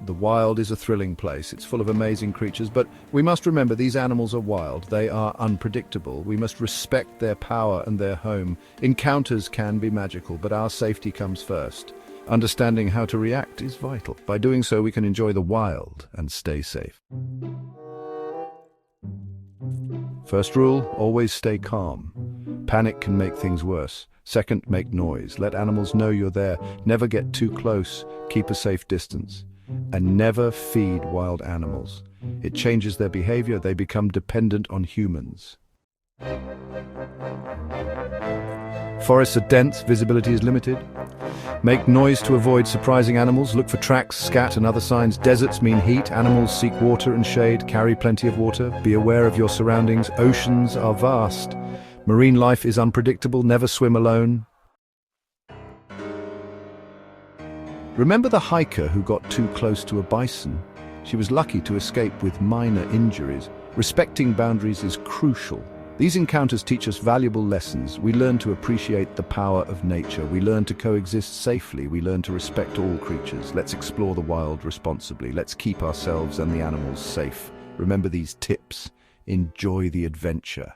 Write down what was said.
The wild is a thrilling place. It's full of amazing creatures, but we must remember these animals are wild. They are unpredictable. We must respect their power and their home. Encounters can be magical, but our safety comes first. Understanding how to react is vital. By doing so, we can enjoy the wild and stay safe. First rule, always stay calm. Panic can make things worse. Second, make noise. Let animals know you're there. Never get too close. Keep a safe distance. And never feed wild animals. It changes their behavior. They become dependent on humans. Forests are dense. Visibility is limited. Make noise to avoid surprising animals. Look for tracks, scat, and other signs. Deserts mean heat. Animals seek water and shade. Carry plenty of water. Be aware of your surroundings. Oceans are vast. Marine life is unpredictable. Never swim alone. Remember the hiker who got too close to a bison? She was lucky to escape with minor injuries. Respecting boundaries is crucial. These encounters teach us valuable lessons. We learn to appreciate the power of nature. We learn to coexist safely. We learn to respect all creatures. Let's explore the wild responsibly. Let's keep ourselves and the animals safe. Remember these tips. Enjoy the adventure.